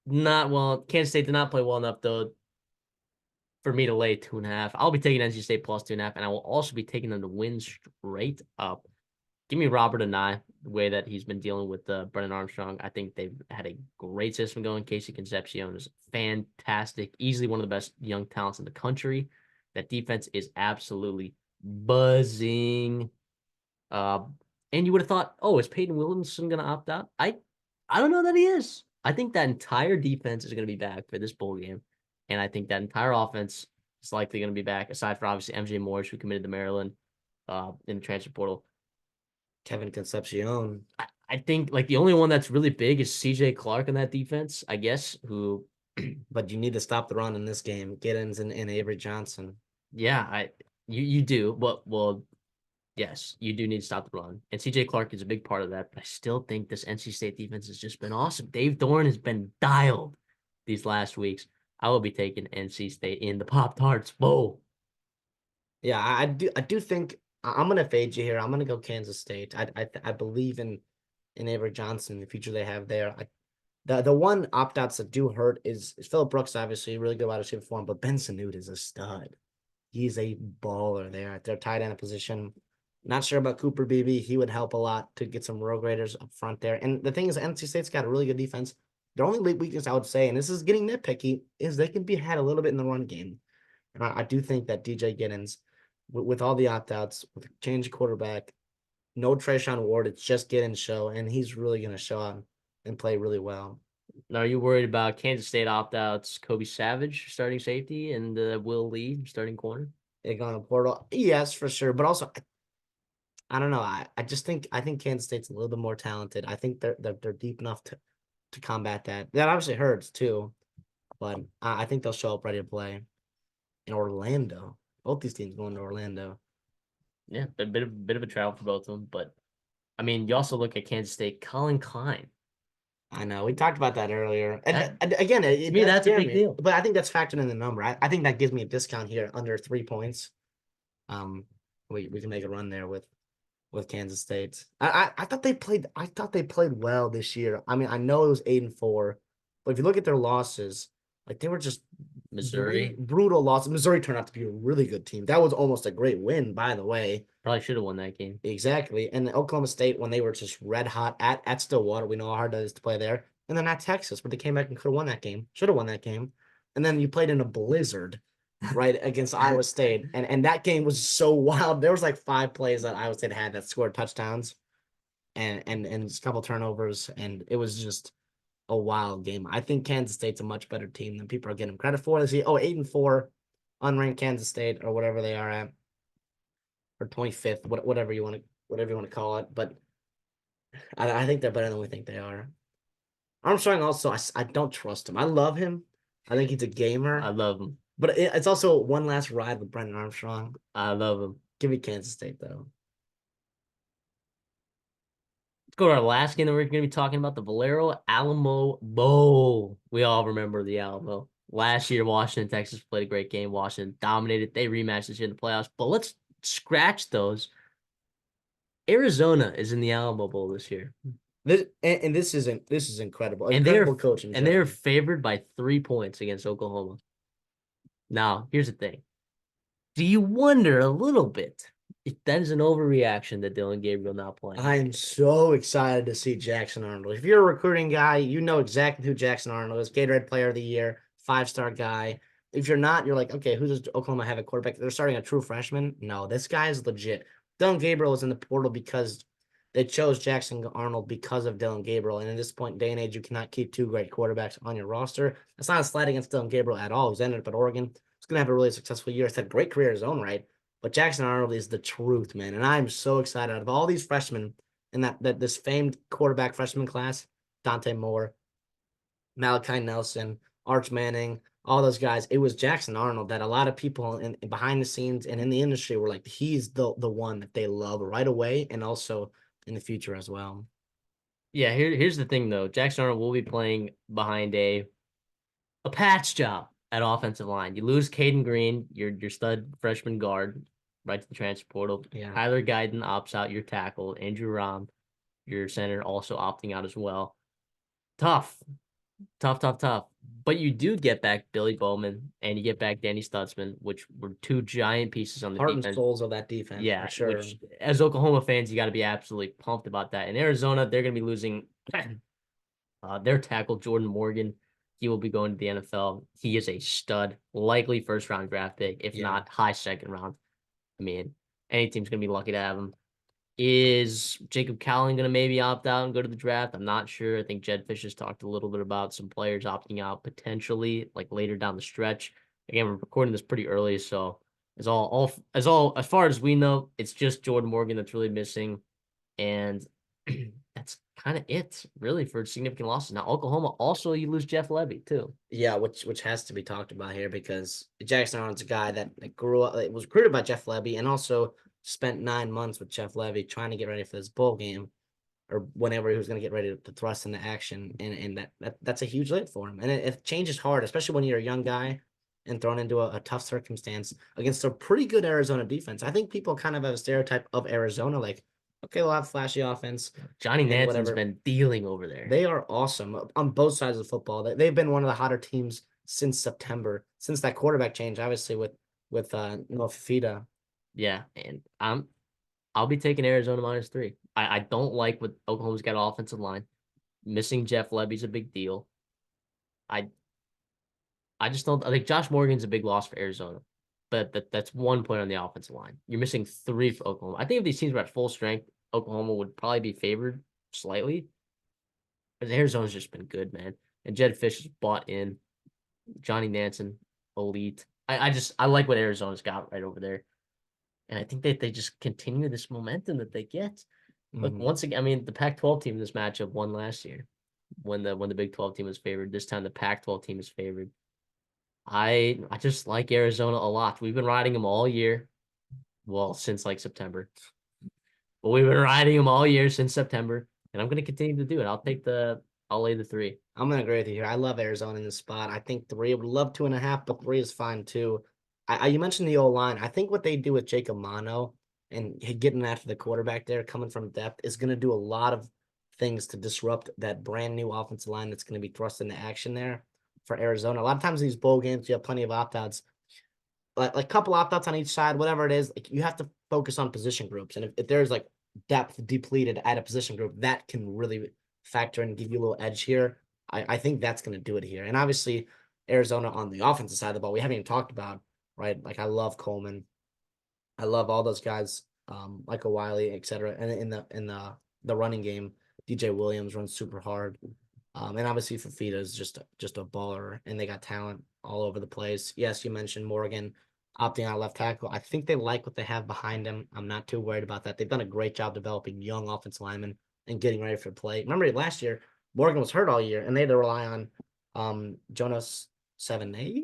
Not well. Kansas State did not play well enough though for me to lay 2.5. I'll be taking NC State plus 2.5, and I will also be taking them to win straight up. Give me Robert Anae, the way that he's been dealing with Brennan Armstrong. I think they've had a great system going. Casey Concepcion is fantastic, easily one of the best young talents in the country. That defense is absolutely buzzing. And you would have thought, oh, is Peyton Williamson going to opt out? I don't know that he is. I think that entire defense is going to be back for this bowl game. And I think that entire offense is likely going to be back, aside from obviously MJ Morris, who committed to Maryland in the transfer portal. Kevin Concepcion. I think like the only one that's really big is CJ Clark in that defense, I guess, who But you need to stop the run in this game. Giddens and Avery Johnson. yeah, you do. But well, yes, you do need to stop the run. And CJ Clark is a big part of that. But I still think this NC State defense has just been awesome. Dave Doran has been dialed these last weeks. I will be taking NC State in the Pop-Tarts Bowl. Yeah, I do think I'm gonna fade you here. I'm gonna go Kansas State. I believe in Avery Johnson, the future they have there. The one opt outs that do hurt is Phillip Brooks, obviously really good wide receiver for him, but Ben Sanud is a stud. He's a baller there at their tight end position. Not sure about Cooper Beebe. He would help a lot to get some road graders up front there. And the thing is, NC State's got a really good defense. Their only weakness, I would say, and this is getting nitpicky, is they can be had a little bit in the run game. And I do think that DJ Giddens, with all the opt-outs, with change quarterback, no Trayshawn Ward, it's just Giddens show, and he's really going to show up and play really well. Now, are you worried about Kansas State opt-outs, Kobe Savage starting safety and Will Lee starting corner? They go on a portal, yes, for sure. But also, I don't know. I think Kansas State's a little bit more talented. I think they're deep enough to combat that. That obviously hurts too, but I think they'll show up ready to play. In Orlando, both these teams going to Orlando. Yeah, a bit of a travel for both of them, but I mean, you also look at Kansas State, Colin Klein. I know we talked about that earlier, That, and again, to me, that's that's a big Jeremy. deal. But I think that's factored in the number. I think that gives me a discount here under 3 points. Um, we can make a run there with Kansas State. I thought they played. I thought they played well this year. I mean, I know it was 8-4, but if you look at their losses, like they were just Missouri brutal losses. Missouri turned out to be a really good team. That was almost a great win, by the way. probably should have won that game. Exactly. And Oklahoma State, when they were just red hot at Stillwater, we know how hard that is to play there. And then at Texas, where they came back and could have won that game, should have won that game. And then you played in a blizzard, right, against Iowa State. And that game was so wild. There was like 5 plays that Iowa State had that scored touchdowns and a couple turnovers. And it was just a wild game. I think Kansas State's a much better team than people are getting credit for. They see, 8-4, unranked Kansas State or whatever they are at, or 25th, whatever you want to call it. But I think they're better than we think they are. Armstrong also, I don't trust him. I love him. I think he's a gamer. I love him. But it's also one last ride with Brendan Armstrong. I love him. Give me Kansas State, though. Let's go to our last game that we're going to be talking about, the Valero Alamo Bowl. We all remember the Alamo. Last year, Washington, Texas played a great game. Washington dominated. They rematched this year in the playoffs. But let's scratch those. Arizona is in the Alamo Bowl this year. This is incredible. And Incredible coaching. And they're favored by 3 points against Oklahoma. Now, here's the thing. Do you wonder a little bit if that is an overreaction that Dylan Gabriel not playing? I'm so excited to see Jackson Arnold. If you're a recruiting guy, you know exactly who Jackson Arnold is. Gatorade Player of the Year, 5-star guy. If you're not, you're like, okay, who does Oklahoma have at quarterback? They're starting a true freshman. No, this guy is legit. Dylan Gabriel is in the portal because they chose Jackson Arnold because of Dylan Gabriel. And in this point, day and age, you cannot keep 2 great quarterbacks on your roster. That's not a slight against Dylan Gabriel at all. He's ended up at Oregon. He's going to have a really successful year. He's had a great career in his own right. But Jackson Arnold is the truth, man. And I'm so excited. Out of all these freshmen in that this famed quarterback freshman class, Dante Moore, Malachi Nelson, Arch Manning, all those guys, it was Jackson Arnold that a lot of people in behind the scenes and in the industry were like, he's the one that they love right away and also in the future as well. Yeah, here's the thing though. Jackson Arnold will be playing behind a patch job at offensive line. You lose Caden Green, your stud freshman guard, right to the transfer portal. Yeah. Tyler Guyton opts out, your tackle. Andrew Rahm, your center, also opting out as well. Tough. But you do get back Billy Bowman and you get back Danny Stutzman, which were 2 giant pieces on the Heart defense. and souls of that defense, Yeah, for sure. Which, as Oklahoma fans, you got to be absolutely pumped about that. In Arizona, they're going to be losing their tackle, Jordan Morgan. He will be going to the NFL. He is a stud, likely first-round draft pick, if not high second round. I mean, any team's going to be lucky to have him. Is Jacob Cowling going to maybe opt out and go to the draft? I'm not sure. I think Jed Fish has talked a little bit about some players opting out potentially, like later down the stretch. Again, we're recording this pretty early, so as far as we know, it's just Jordan Morgan that's really missing, and that's kind of it, really, for significant losses. Now, Oklahoma also, you lose Jeff Levy too. Yeah, which has to be talked about here because Jackson Arnold's a guy that grew up, was recruited by Jeff Levy, and also spent 9 months with Jeff Levy trying to get ready for this bowl game, or whenever he was going to get ready to thrust into action, and that's a huge lift for him. And it changes hard, especially when you're a young guy and thrown into a tough circumstance against a pretty good Arizona defense. I think people kind of have a stereotype of Arizona, like, okay, we'll have flashy offense. Johnny Nanson's been dealing over there. They are awesome on both sides of the football. They've been one of the hotter teams since September, since that quarterback change, obviously with Noah Fifita. Yeah, and I'll be taking Arizona -3. I don't like what Oklahoma's got offensive line. Missing Jeff Levy's a big deal. I just don't. I think Josh Morgan's a big loss for Arizona, but that's 1 point on the offensive line. You're missing 3 for Oklahoma. I think if these teams were at full strength, Oklahoma would probably be favored slightly. But Arizona's just been good, man. And Jed Fish has bought in. Johnny Nansen, elite. I like what Arizona's got right over there. And I think that they just continue this momentum that they get. Look, once again, I mean, the Pac-12 team in this matchup won last year when the Big 12 team was favored. This time the Pac-12 team is favored. I just like Arizona a lot. We've been riding them all year. Well, since like September. But we've been riding them all year since September. And I'm going to continue to do it. I'll take the I'll lay the 3. I'm gonna agree with you here. I love Arizona in this spot. I think 3. I would love 2.5, but 3 is fine too. You mentioned the old line. I think what they do with Jacob Mano and getting after the quarterback there, coming from depth, is gonna do a lot of things to disrupt that brand new offensive line that's gonna be thrust into action there for Arizona. A lot of times in these bowl games, you have plenty of opt-outs, like a couple opt-outs on each side, whatever it is. Like you have to focus on position groups, and if there's like depth depleted at a position group, that can really factor and give you a little edge here. I think that's going to do it here. And obviously, Arizona on the offensive side of the ball, we haven't even talked about, right? Like I love Coleman. I love all those guys, Michael Wiley, et cetera. And in the running game, DJ Williams runs super hard. And obviously Fafita is just a baller, and they got talent all over the place. Yes, you mentioned Morgan opting out left tackle. I think they like what they have behind him. I'm not too worried about that. They've done a great job developing young offensive linemen and getting ready for play. Remember last year, Morgan was hurt all year, and they had to rely on Jonas 7A,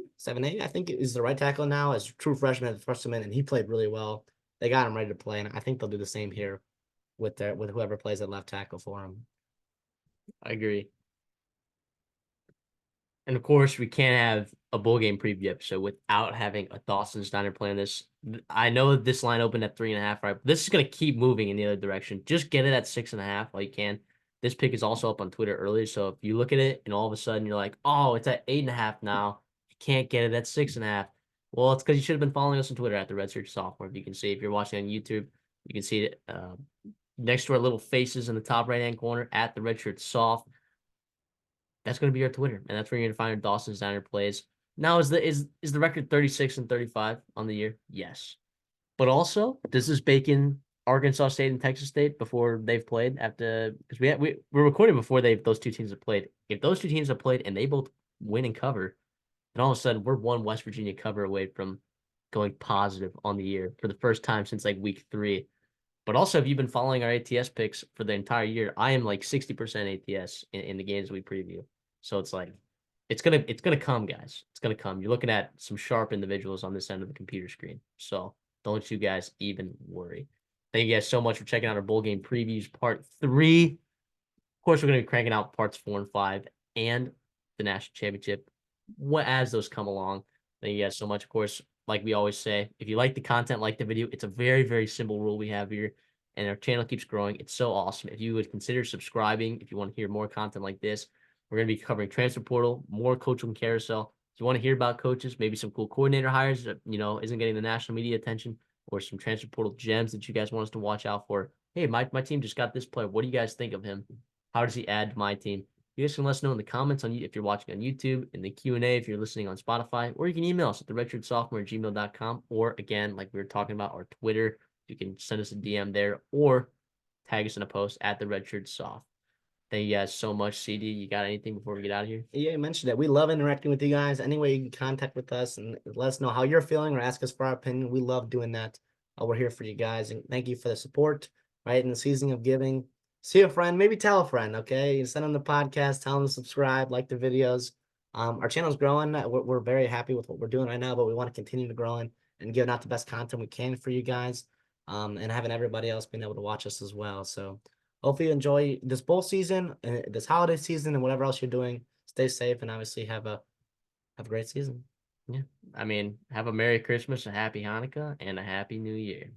I think is the right tackle now, as true freshman at the first minute, and he played really well. They got him ready to play, and I think they'll do the same here with whoever plays at left tackle for him. I agree. And of course, we can't have a bowl game preview episode without having a Dawson Steiner playing this. I know this line opened at 3.5, right? This is going to keep moving in the other direction. Just get it at 6.5 while you can. This pick is also up on Twitter earlier. So if you look at it and all of a sudden you're like, oh, it's at 8.5 now. You can't get it at 6.5. Well, it's because you should have been following us on Twitter at the Redshirt Sophomore. If you can see, if you're watching on YouTube, you can see it next to our little faces in the top right-hand corner at the Redshirt Soft. That's going to be our Twitter, and that's where you're going to find our Dawson Steiner plays. Now, is the record 36-35 on the year? Yes. But also, does this bake in Arkansas State and Texas State before they've played? After, because we're recording before those two teams have played. If those two teams have played and they both win and cover, then all of a sudden we're one West Virginia cover away from going positive on the year for the first time since like week 3. But also, if you've been following our ATS picks for the entire year, I am like 60% ATS in the games we preview. So it's like, it's gonna come, guys. It's gonna come. You're looking at some sharp individuals on this end of the computer screen. So don't you guys even worry. Thank you guys so much for checking out our bowl game previews, part 3. Of course, we're gonna be cranking out parts 4 and 5 and the national championship as those come along. Thank you guys so much. Of course, like we always say, if you like the content, like the video, it's a very, very simple rule we have here. And our channel keeps growing. It's so awesome. If you would consider subscribing, if you want to hear more content like this, we're going to be covering transfer portal, more coaching carousel. If you want to hear about coaches, maybe some cool coordinator hires that, isn't getting the national media attention, or some transfer portal gems that you guys want us to watch out for. Hey, my team just got this player. What do you guys think of him? How does he add to my team? You guys can let us know in the comments if you're watching on YouTube, in the Q&A if you're listening on Spotify, or you can email us at theredshirtsophomore@gmail.com, or again, like we were talking about, our Twitter. You can send us a DM there or tag us in a post at the Redshirt Soft. Thank you guys so much. CD, you got anything before we get out of here? Yeah, you mentioned that. We love interacting with you guys. Any way you can contact with us and let us know how you're feeling or ask us for our opinion. We love doing that. We're here for you guys. And thank you for the support, right? In the season of giving. See a friend, maybe tell a friend, okay? You send them the podcast, tell them to subscribe, like the videos. Our channel's growing. We're very happy with what we're doing right now, but we want to continue to grow and giving out the best content we can for you guys. And having everybody else being able to watch us as well. So hopefully you enjoy this bowl season, this holiday season, and whatever else you're doing. Stay safe and obviously have a great season. Yeah. I mean, have a Merry Christmas, a Happy Hanukkah, and a Happy New Year.